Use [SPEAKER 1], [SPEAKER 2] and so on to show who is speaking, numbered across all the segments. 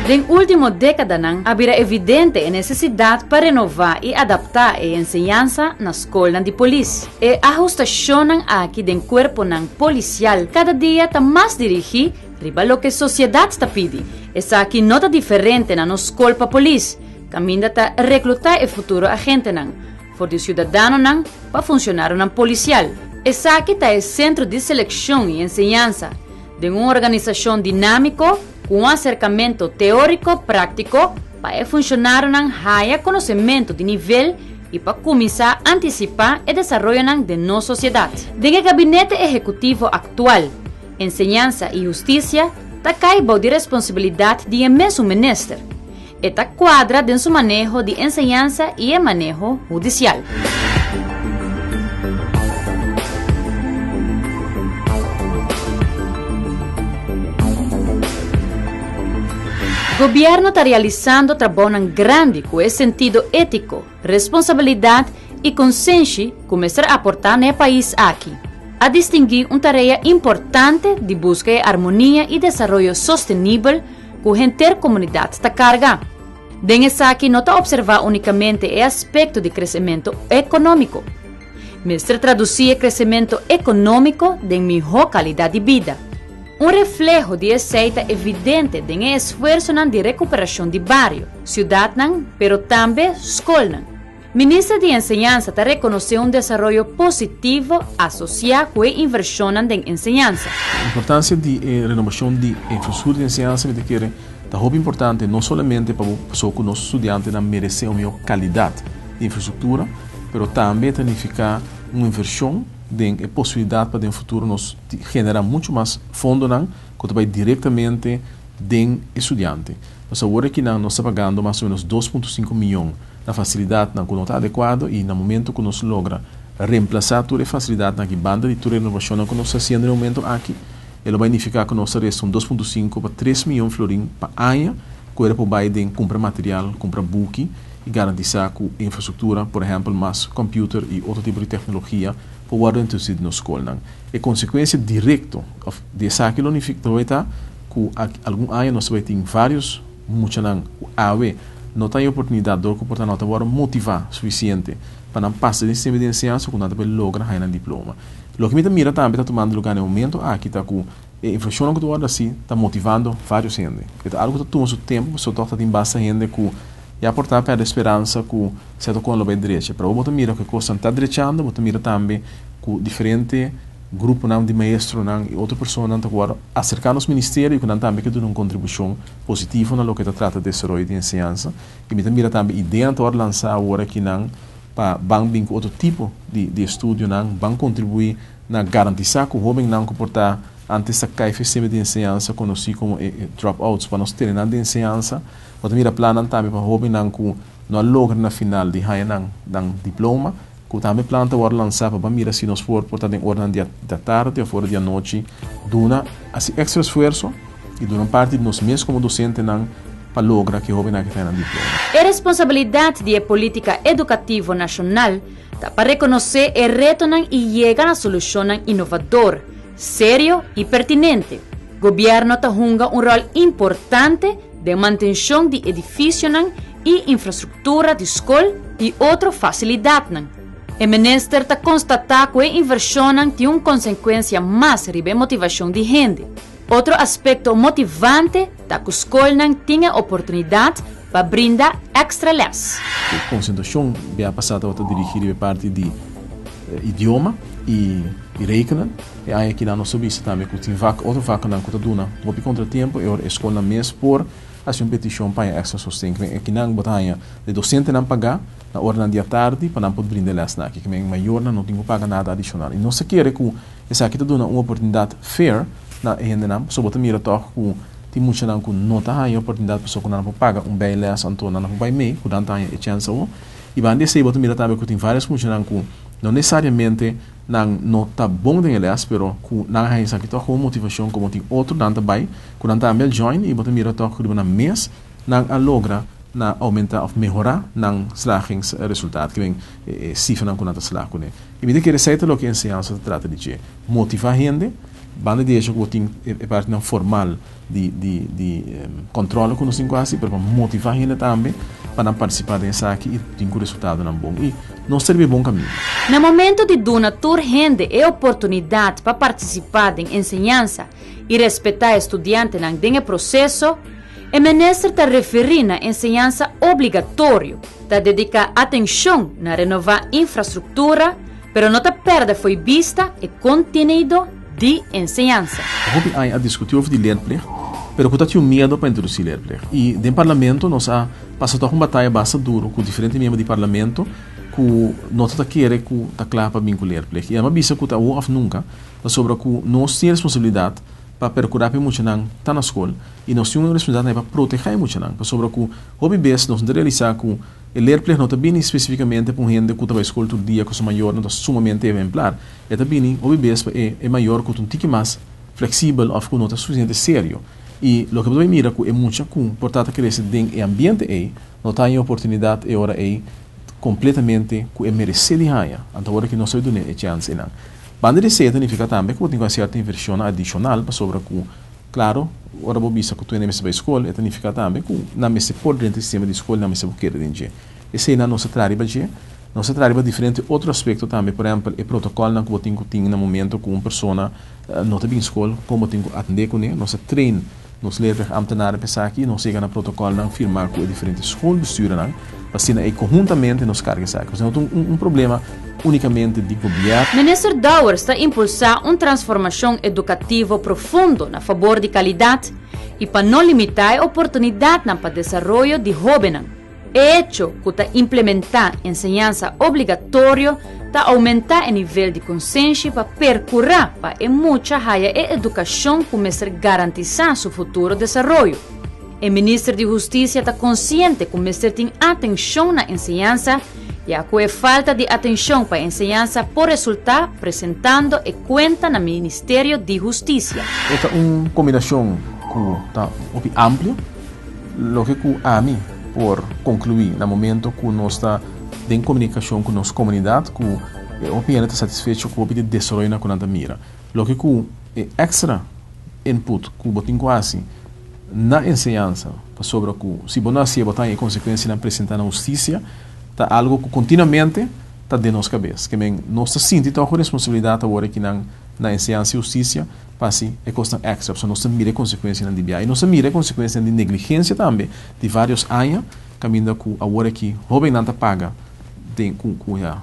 [SPEAKER 1] Na última década, havia evidente a necessidade para renovar e adaptar a ensinança na escola de polícia. E a ajustação aqui do corpo policial cada dia está mais dirigida para o que a sociedade está pedindo. Essa aqui não está diferente na nossa escola para polícia. Caminha a recrutar o futuro agente for o cidadão para funcionar policial. Essa aqui está o centro de seleção e ensinança de uma organização dinâmica com um acercamento teórico-prático para funcionar haya conhecimento de nível e para começar a antecipar o desenvolvimento de nossa sociedade. Dentro do gabinete executivo atual, ensinança e justiça está caindo de responsabilidade de mesmo ministro. Esta quadra de seu manejo de ensinança e manejo judicial. O governo está realizando trabalho grande com esse sentido ético, responsabilidade e consciência começar a aportar no país aqui. A distinguir uma tarefa importante de busca de harmonia e desenvolvimento sustentável com a intercomunidade está carga. Dessa aqui não está observar unicamente o aspecto de crescimento econômico, mas traduzir o crescimento econômico de melhor qualidade de vida. Um reflexo de aceita evidente do esforço de recuperação de bairro, cidade, pero também escola. Ministra de Enseñanza está reconhecendo desenvolvimento positivo associado com a inversão em enseñanza.
[SPEAKER 2] A importância de renovação de infraestrutura de enseñanza me quer é muito importante não somente para que os estudantes merecem uma melhor qualidade de infraestrutura, mas também significa uma inversão de possibilidade para no futuro nos generar muito mais fundo que vai diretamente do estudante. Nós agora que nós estamos pagando mais ou menos 2,5 milhões na facilidade que não está adequada e no momento que nós logra reemplazar toda a facilidade na banda de toda a inovação que nós estamos fazendo no momento aqui, ele vai significar que nós restam 2,5 para 3 milhões de florins para ano, que era para comprar material, comprar book e garantir que a infraestrutura, por exemplo, mais computer e outro tipo de tecnologia, para o introduzir na escola. A consequência direta dessa aquilo significa que algum ano nós vamos ter vários, muitos não tem oportunidade de comportar nota agora motivar suficiente para não passar de sistema de ensinança quando nada logra ganhar diploma. O que me mira também está tomando lugar no momento aqui está com a inflação que tu olha assim está motivando vários gente. É algo que toma seu tempo, só toca tem bastante gente que e aportar para a esperança que se toca no bem direito. Para o botar mira que coisa está direitando, botar mira também com diferente grupo de maestro e outra pessoa não agora acercar nos ministérios que não também que dão uma contribuição positiva no que está trata de desenvolvimento de ensinança e me mira também ideia de lançar agora que não para bem outro tipo de estudo não vão contribuir na garantir que o jovem não comportar antes da caixa sistema de ensinança conhecido como dropouts para nós terem de ensinança mas mira plano também para o jovem não que não logra na final de ganhar um diploma que também planta agora lançar para mira se nós for portar em ordem da tarde ou fora da noite duna assim extra esforço e duna parte de nós mesmos como docente não para lograr que o jovem não tenha diploma.
[SPEAKER 1] A responsabilidade da política educativa nacional está para reconhecer e reto e chegar a solução inovador, sério e pertinente. O governo está jugando um rol importante de manutenção de edifícios e infraestrutura de escola e outras facilidades. O ministro está constatando que a inversão tem uma consequência mais riba motivação de gente. Outro aspecto motivante é que a escola tenha oportunidade para brindar extra less.
[SPEAKER 2] A concentração é passada a dirigir a parte de idioma e rekenen. E aí aqui na nossa vista também que tem outra vaca na cotaduna. Vou contratempo e a escola mesmo por a competição para extra sustento. Aqui na batalha de docente não pagar na hora da tarde para não poder brindar less na que é maior não tem que pagar nada adicional. E não se quer que essa aqui está dando uma oportunidade fair na gente não só botar mira toque com tem muita não com não tá a oportunidade para pessoa que não paga bem less então não vai meio com tanta chance ou e vai descer botar mira também que tem várias muitas não com não necessariamente não tá bom de less pero com não há isso aqui toque com motivação como tem outro não também com não tá join e botar mira toque com na mês não a logra na aumentar ou melhorar não slagings resultado que vem cifra não com nada slag com e me que receita lo que ensinança trata de motivar gente banda de que tem parte não formal de controle que nós temos quase para motivar ainda também para participar dessa aqui e ter um resultado não bom e nós serve bom caminho.
[SPEAKER 1] No momento de dar tur rende e oportunidade para participar da ensinança e respeitar estudante no processo, o ministro está referindo à ensinança obrigatória, está dedicar atenção na renovar infraestrutura, pero não está perde foi vista e contenido de ensinança.
[SPEAKER 2] Houve a discutir over de leerplicht, pero que tinha medo para introduzir leerplicht. E no parlamento nós passamos uma batalha bastante dura com diferentes membros do parlamento que não está querendo que está claro para vincular leerplicht. E é uma visa que está ou nunca sobre que nós temos responsabilidade para procurar para muito não tá na escola e nós temos responsabilidade para proteger muito não sobre que houve vezes nós não realizar que o leerplicht não está bem especificamente para gente que está na escola todo dia que é maior não está sumamente exemplar é também houve vezes é maior que um tique mais flexível ou que não está suficiente sério e o que eu mira que é muito que portanto cresce dentro do ambiente aí não tem oportunidade e hora aí completamente que é merecer de raia então agora que não se dá a chance não. Banda de seta significa também que tem uma certa inversão adicional para sobre que, claro, ora vou bisa que tu não vai escola, significa também que não me se pode dentro do sistema de escola, não me se pode querer dentro. Esse aí não se trata de, não se trata de diferente outro aspecto também, por exemplo, o protocolo que eu tenho no momento que uma pessoa não está bem escola, como tenho que atender com ele, não se treina, não se leva a amtenar pensar aqui, não chega no protocolo não firmar com diferentes escolas, mistura não, assim aí conjuntamente nos carga saco. Então um problema unicamente de governo.
[SPEAKER 1] Ministro Douwer está impulsar uma transformação educativa profunda a favor de qualidade e para não limitar a oportunidade para o desenvolvimento de jovens. O hecho que está implementar ensinança obrigatória está aumentar o nível de consciência para percorrer para muita área e educação começar a garantizar seu futuro desenvolvimento. O ministro de Justiça está consciente que o ministro tem atenção na ensinança e a que falta de atenção para a ensinança pode resultar apresentando e conta no Ministério de Justiça.
[SPEAKER 2] Esta é uma combinação que está ampla, o que a mim por concluir no momento que nós está em comunicação com a nossa comunidade, que o opinião está satisfeito com o de desenvolvimento com a mira. O que é extra input que o tem quase na ensinança sobre que se você se botar em consequência na apresentar na justiça tá algo que continuamente está de nossa cabeça que nós sentimos a responsabilidade agora aqui na ensinança e justiça para se é coisa extra só nós mira consequência na DBA e nós mira consequência de negligência também de vários anos caminho que agora aqui jovem não tá paga tem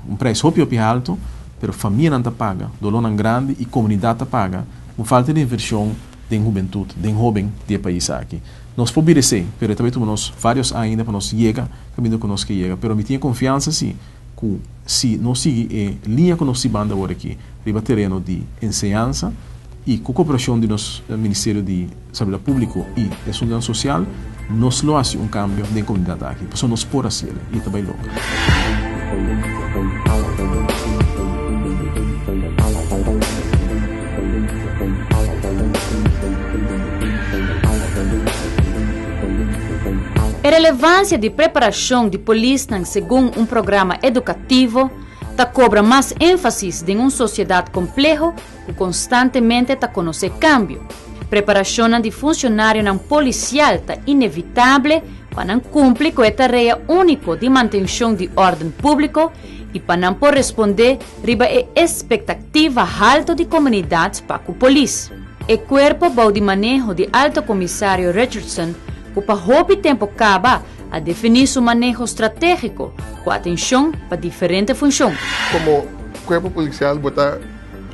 [SPEAKER 2] um preço hopi alto pero família não tá paga dolor não grande e comunidade tá paga com falta de inversão de juventude, de jovem do país aqui. Nós podemos ser, mas também temos vários ainda para nós chegar, caminho que nós que chega. Mas me tenho confiança sim, que se nós seguir a linha que nós banda agora aqui, riba terreno de ensinança e com a cooperação do nosso Ministério de Saúde Pública e de Segurança Social, nós lo fazemos cambio na comunidade aqui. Por isso nós podemos fazer e também logo.
[SPEAKER 1] A relevância de preparação de polícia segundo um programa educativo está cobra mais ênfase em uma sociedade complexa que constantemente está conhecendo cambio. Preparação de funcionário não policial está inevitável para não cumprir com a tarefa única de manutenção de ordem público e para não poder responder riba a expectativa alta de comunidades para a polícia. O corpo de manejo de Alto Comissário Richardson que para roubar tempo acaba a definir seu manejo estratégico com atenção para diferentes funções.
[SPEAKER 3] Como corpo policial, botar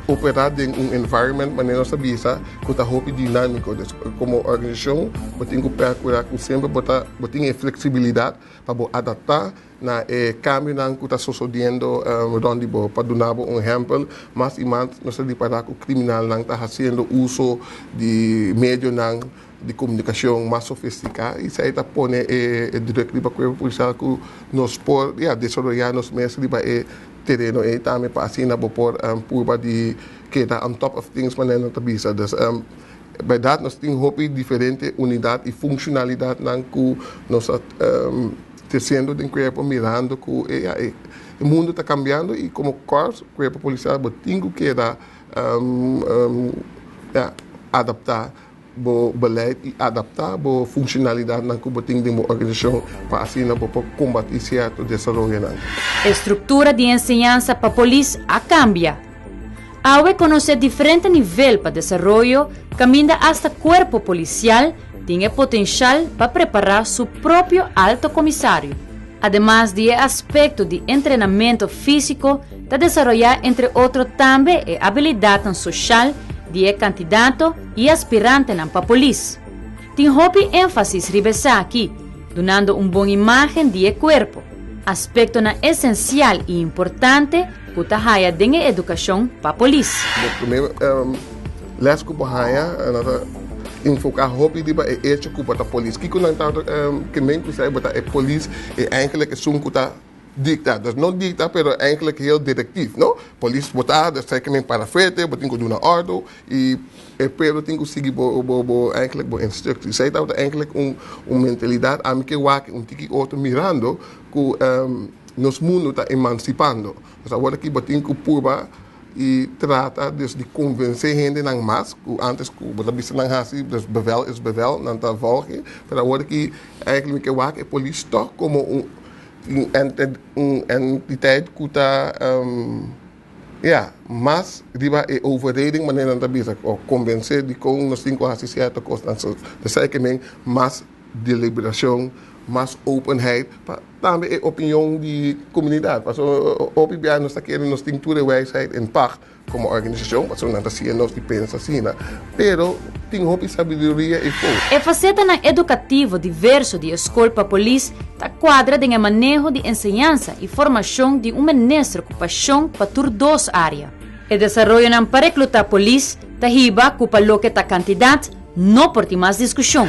[SPEAKER 3] operar em environment maneira nossa visa, que está roupa dinâmico. Como organização, botar que procurar que sempre botar flexibilidade para adaptar na cambio que está sucedendo onde para dar exemplo, mas e mais nós de para que o criminal não está fazendo uso de meios de comunicação mais sofisticada e isso aí está pondo diretivo para o policial que nos pode desenvolver nos meses de terreno e também para assim na por purba de que está on top of things mas não está bisa bij dat nós temos hopi diferente unidade e funcionalidade que nós tecendo de corpo mirando que o mundo está cambiando e como corpo policial tem que dar adaptar o beleid e adaptar a funcionalidade na cubating de uma organização para assim não combater certo desenvolvimento.
[SPEAKER 1] A estrutura de enseñanza para polícia cambia. Ao conhecer diferente nível para desenvolvimento, caminha hasta cuerpo policial tem potencial para preparar seu próprio alto comissário. Además de aspecto de treinamento físico, de desenvolver, entre outros, também a habilidade social de candidato e aspirante para a polícia. Tem hobby ênfasis ribesa aqui, dando boa imagem de corpo, aspecto essencial e importante que está haia de educação para a polícia.
[SPEAKER 3] Primeiro, les que enfocar hobby die bij eerste koop wat de politie. Kijk hoe dan gemeente zei dat de politie eigenlijk is zo'n kuta dicta. Dus niet dicta, pero eigenlijk heel directief, no? Politie wordt daar, dus zij kunnen parafete, wat dingen doen naar orde, en pero dingen zeggen bo eigenlijk bo instructie. Zij dat eigenlijk mentalidade a que waken tiki auto mirando, que nos mundo está emancipando. Dus agora aqui botinho purba e trata dus de convencer gente não mais que antes que o bisa não hasi dus bevel is bevel não tá volge para agora que eigenlijk que a polícia toch como entidade que tá mas riba e overreding maneira não tá bisa convencer de com nos cinco hasi certo costa de sei que men mais deliberação mais openheid, também a opinião de comunidade. Porque o PBA nós queremos nos tintura wijsheid in paz como organização, porque nós assim nós pensa assim, pero tem hobby sabedoria e fogo.
[SPEAKER 1] A faceta educativa diverso de escola para polícia está quadra de manejo de enseñanza e formação de ministro com paixão para tur dos áreas. O desenvolvimento para recrutar polícia está riba com lo que está candidato não por ter mais discussão.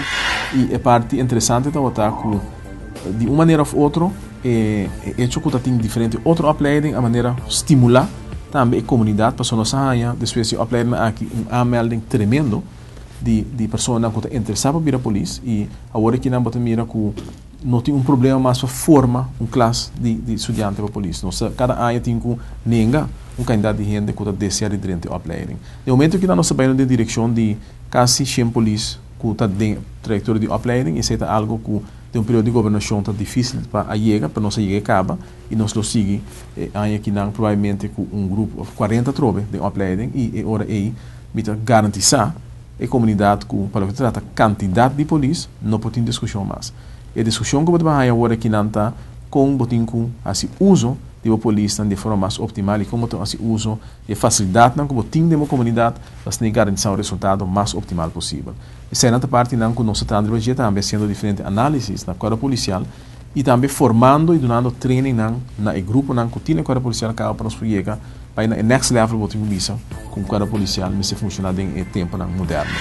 [SPEAKER 2] E a parte interessante é que, de uma maneira ou outra, é hecho que tem diferente outra opleiding, a maneira estimular também a comunidade, para nós saia, depois de opleiding aqui aanmelding tremendo de pessoas que estão interessadas para a polícia e agora que não bota mira que não tem problema mais para formar classe de estudantes para a polícia. Nossa, cada área tem que nenga candidato de gente que está deseando durante a opleiding. No momento que nós trabalhamos na direção de quase 100 polícias que está dentro da trajectória de opleiding, isso é algo que de período de governação está difícil para chegar, para nós chegar acaba e nós lo seguimos aqui não provavelmente com grupo de 40 tropas de opleiding e agora aí para garantizar a comunidade que para o que trata quantidade de polícia não pode ter discussão mais. A discussão que vai agora aqui não está com botin com assim uso de a polícia de forma mais optimal e como assim uso e facilidade não como tem de uma comunidade para garantir o resultado mais optimal possível. Essa é a parte não que nós estamos também sendo diferente análises na quadra policial e também formando e dando training na grupo não que tem a quadra policial que para nos chegar para o next level botin com com quadra policial mas se funcionar em tempo moderno.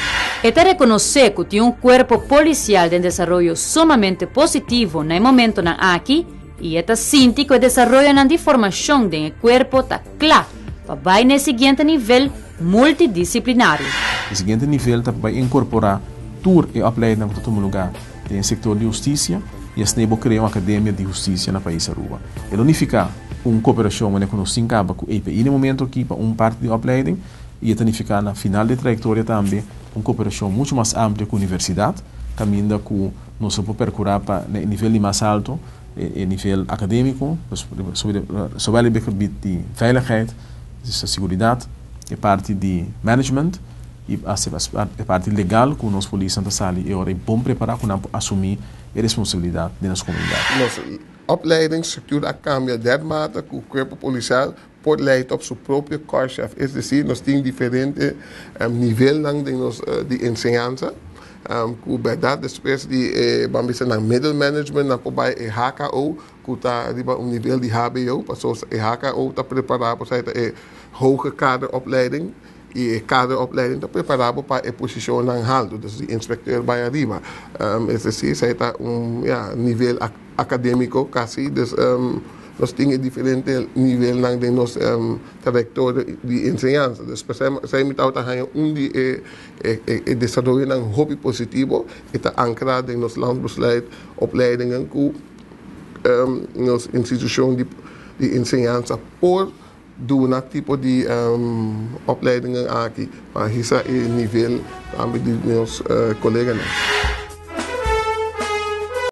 [SPEAKER 1] É reconhecer que tem corpo policial de desenvolvimento sumamente positivo no momento aqui e esta sinti que o desenvolvimento de formação do corpo está claro para no seguinte nível multidisciplinário.
[SPEAKER 2] O seguinte nível vai incorporar tour e opleiding para todo lugar no setor de justiça e assim vai criar uma academia de justiça no país Aruba. Ele unificar uma cooperação com os 5 com o EPI no momento aqui para parte de opleiding e unificar na final de trajetória também uma cooperação muito mais ampla com a universidade, caminhando com nós podemos percorrer para o nível mais alto nível acadêmico, sobre o gebied de veiligheid, dus de seguridade, a parte de management e a parte legal com nós polícia na sala e agora é bom preparar para assumir a responsabilidade da nossa comunidade.
[SPEAKER 3] Nossa opleidingsstructuur cambia dermate que o corpo policial pode leiden op zijn próprio corpschef. É decir, nós temos diferente nível de enseñanza. Que verdade depois de vamos dizer middle management na pobai HKO que está nível de HBO pessoas HKO está preparado para a hoge kaderopleiding e kaderopleiding está preparado para a posição na alto, dus de inspecteur by arriba. É decir, está nível acadêmico quase, dus nós temos diferente nível de nossa trajetória de enseñanza. Después, se invitado a desenvolver um hobby positivo, está ancrado em nosso landbeleid, opleidingen, nossa instituição de enseñanza por doen dat tipo de opleidingen aqui, van hisa e nível, também de meus colegas.